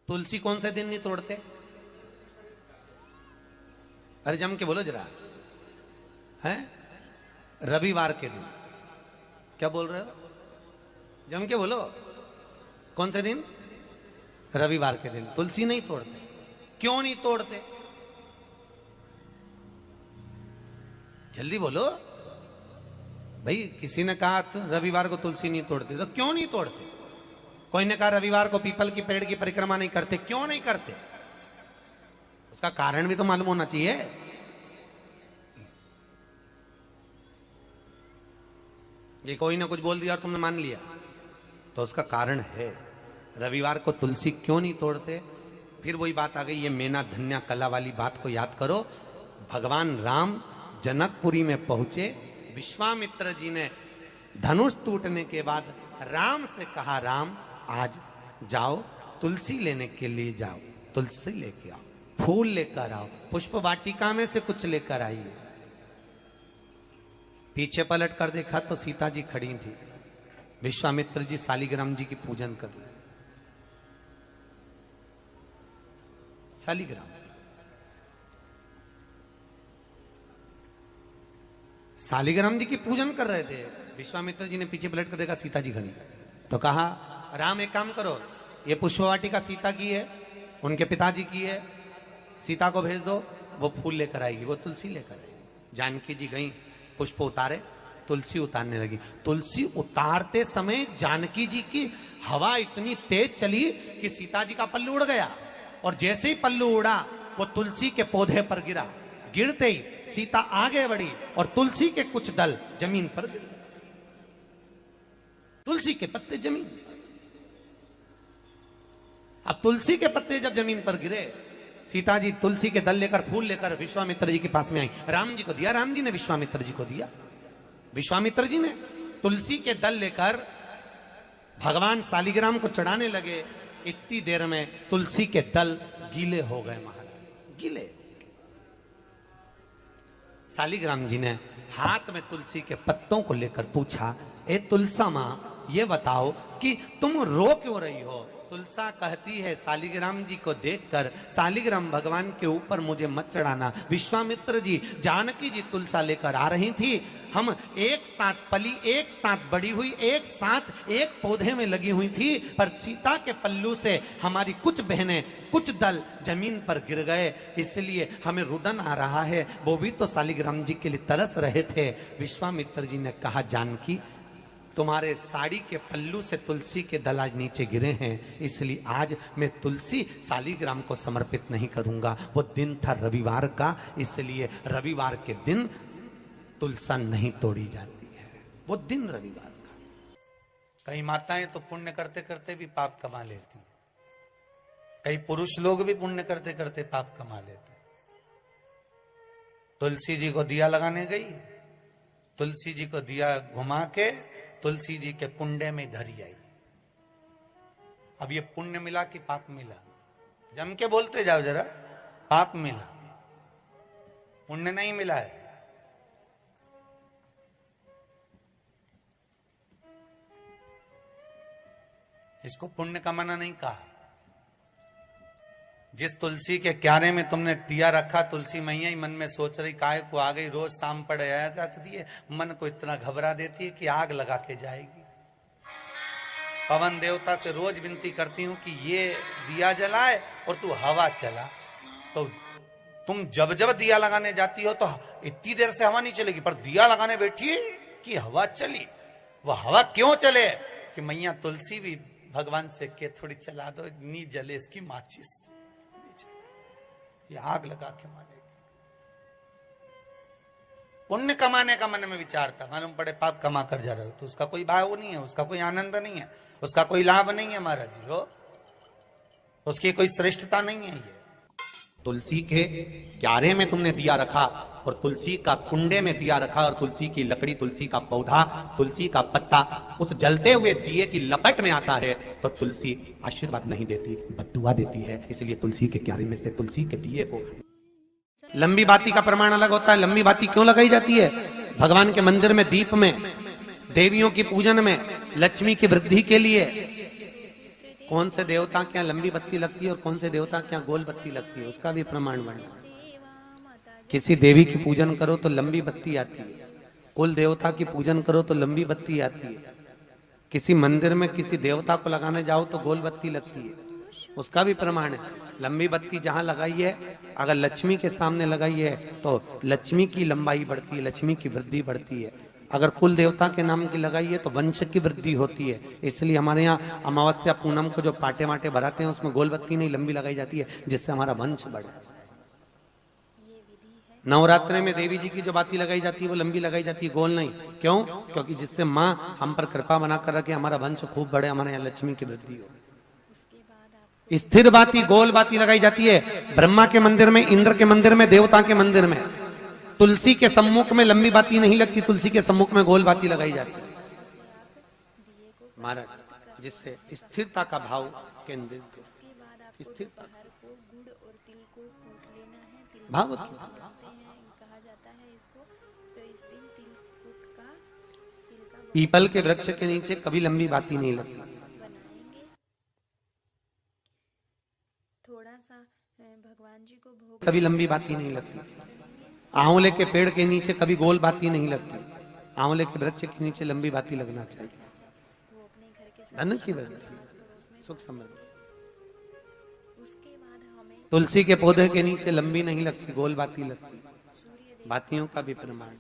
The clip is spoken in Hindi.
तुलसी कौन से दिन नहीं तोड़ते? अरे जम के बोलो जरा, है? रविवार के दिन। क्या बोल रहे हो? जम के बोलो, कौन से दिन? रविवार के दिन तुलसी नहीं तोड़ते। क्यों नहीं तोड़ते? जल्दी बोलो भाई। किसी ने कहा रविवार को तुलसी नहीं तोड़ते, तो क्यों नहीं तोड़ते? कोई ने कहा रविवार को पीपल की पेड़ की परिक्रमा नहीं करते, क्यों नहीं करते? उसका कारण भी तो मालूम होना चाहिए। ये कोई ना कुछ बोल दिया और तुमने मान लिया, तो उसका कारण है। रविवार को तुलसी क्यों नहीं तोड़ते? फिर वही बात आ गई, ये मेना धन्या कला वाली बात को याद करो। भगवान राम जनकपुरी में पहुंचे, विश्वामित्र जी ने धनुष टूटने के बाद राम से कहा, राम आज जाओ तुलसी लेने के लिए जाओ, तुलसी लेके आओ, फूल लेकर आओ, पुष्प वाटिका में से कुछ लेकर आइए। पीछे पलट कर देखा तो सीता जी खड़ी थी। विश्वामित्र जी शालिग्राम जी की पूजन कर रहे। शालिग्राम शालिग्राम जी की पूजन कर रहे थे। विश्वामित्र जी ने पीछे पलट कर देखा, सीता जी खड़ी। तो कहा, राम एक काम करो, ये पुष्प वाटिका सीता की है, उनके पिताजी की है, सीता को भेज दो, वो फूल लेकर आएगी, वो तुलसी लेकर आएगी। जानकी जी गई, पुष्प उतारे, तुलसी उतारने लगी। तुलसी उतारते समय जानकी जी की हवा इतनी तेज चली कि सीता जी का पल्लू उड़ गया, और जैसे ही पल्लू उड़ा वो तुलसी के पौधे पर गिरा। गिरते ही सीता आगे बढ़ी और तुलसी के कुछ दल जमीन पर गिरे। तुलसी के पत्ते जमीन। अब तुलसी के पत्ते जब जमीन पर गिरे, सीता जी तुलसी के दल लेकर, फूल लेकर विश्वामित्र जी के पास में आई। राम जी को दिया, राम जी ने विश्वामित्र जी को दिया। विश्वामित्र जी ने तुलसी के दल लेकर भगवान शालिग्राम को चढ़ाने लगे। इतनी देर में तुलसी के दल गीले हो गए, महाराज गीले। शालिग्राम जी ने हाथ में तुलसी के पत्तों को लेकर पूछा, ए तुलसा मां, ये बताओ कि तुम रो क्यों रही हो? तुलसा कहती है, शालिग्राम जी को देखकर, शालिग्राम भगवान के ऊपर मुझे मत चढ़ाना। विश्वामित्र जी, जानकी जी तुलसा लेकर आ रही थी, हम एक साथ पली, एक साथ बड़ी हुई, एक साथ एक पौधे में लगी हुई थी, पर सीता के पल्लू से हमारी कुछ बहनें, कुछ दल जमीन पर गिर गए, इसलिए हमें रुदन आ रहा है। वो भी तो शालिग्राम जी के लिए तरस रहे थे। विश्वामित्र जी ने कहा, जानकी, तुम्हारे साड़ी के पल्लू से तुलसी के दल आज नीचे गिरे हैं, इसलिए आज मैं तुलसी शालिग्राम को समर्पित नहीं करूंगा। वो दिन था रविवार का, इसलिए रविवार के दिन तुलसा नहीं तोड़ी जाती है। वो दिन रविवार का। कई माताएं तो पुण्य करते करते भी पाप कमा लेती, कई पुरुष लोग भी पुण्य करते करते पाप कमा लेते। तुलसी जी को दिया लगाने गई, तुलसी जी को दिया घुमा के तुलसी जी के कुंडे में धरी आई। अब ये पुण्य मिला कि पाप मिला? जम के बोलते जाओ जरा। पाप मिला, पुण्य नहीं मिला है। इसको पुण्य कमाना नहीं कहा। जिस तुलसी के क्यारे में तुमने दिया रखा, तुलसी मैया ही मन में सोच रही, काय को आ गई, रोज शाम पड़े आया जाती है, मन को इतना घबरा देती है कि आग लगा के जाएगी। पवन देवता से रोज विनती करती हूं कि ये दिया जलाए और तू हवा चला। तो तुम जब जब दिया लगाने जाती हो तो इतनी देर से हवा नहीं चलेगी, पर दिया लगाने बैठी कि हवा चली। वह हवा क्यों चले? कि मैया तुलसी भी भगवान से के थोड़ी चला दो, नी जले इसकी माचिस, ये आग लगा के मारेगी। पुण्य कमाने का मन में विचार था, मालूम पड़े पाप कमा कर जा रहे हो तो उसका कोई भाव नहीं है, उसका कोई आनंद नहीं है, उसका कोई लाभ नहीं है महाराज जी हो, उसकी कोई श्रेष्ठता नहीं है। ये तुलसी के क्यारे में तुमने दिया रखा और तुलसी का कुंडे में दिया रखा, और तुलसी की लकड़ी, तुलसी का पौधा, तुलसी का पत्ता उस जलते हुए दिए की लपट में आता है तो तुलसी आशीर्वाद नहीं देती, बद्दुआ देती है। इसलिए तुलसी के क्यारे में से तुलसी के दिए को। लंबी बाती का प्रमाण अलग होता है। लंबी बाती क्यों लगाई जाती है? भगवान के मंदिर में दीप में, देवियों की पूजन में, लक्ष्मी की वृद्धि के लिए। कौन से देवता के यहाँ लंबी बत्ती लगती है और कौन से देवता के यहाँ गोल बत्ती लगती है, उसका भी प्रमाण वर्णन। किसी देवी की पूजन करो तो लंबी बत्ती आती है, कुल देवता की पूजन करो तो लंबी बत्ती आती है, किसी मंदिर में किसी देवता को लगाने जाओ तो गोल बत्ती लगती है, उसका भी प्रमाण है। लंबी बत्ती जहां लगाई है, अगर लक्ष्मी के सामने लगाई है तो लक्ष्मी की लंबाई बढ़ती है, लक्ष्मी की वृद्धि बढ़ती है। अगर कुल देवता के नाम की लगाई है तो वंश की वृद्धि होती है। इसलिए हमारे यहाँ अमावस्या पूनम को जो पाटे वाटे भराते हैं उसमें गोल बत्ती नहीं लंबी लगाई जाती है, जिससे हमारा वंश बढ़े। नवरात्रि में देवी जी की जो बाती लगाई जाती है वो लंबी लगाई जाती है, गोल नहीं। क्यों? क्योंकि जिससे माँ हम पर कृपा बना कर रखे, हमारा वंश खूब बढ़े, हमारे यहाँ लक्ष्मी की वृद्धि हो। स्थिर बाती गोल बाती लगाई जाती है ब्रह्मा के मंदिर में, इंद्र के मंदिर में, देवता के मंदिर में। तुलसी के सम्मुख में लंबी बाती नहीं लगती, तुलसी के सम्मुख में गोल बाती लगाई जाती है महाराज, जिससे स्थिरता का भाव केंद्रित हो। स्थिरता भाव पीपल के वृक्ष के नीचे कभी लंबी बाती नहीं लगती। थोड़ा सा भगवान जी को भोग कभी लंबी बाती नहीं लगती। आंवले के पेड़ के नीचे कभी गोल बाती नहीं लगती। आंवले के वृक्ष के नीचे लंबी बाती लगना चाहिए। धन की वृद्धि, सुख समृद्धि। तुलसी के पौधे के नीचे लंबी नहीं लगती, गोल बाती लगती। बातियों का भी प्रमाण।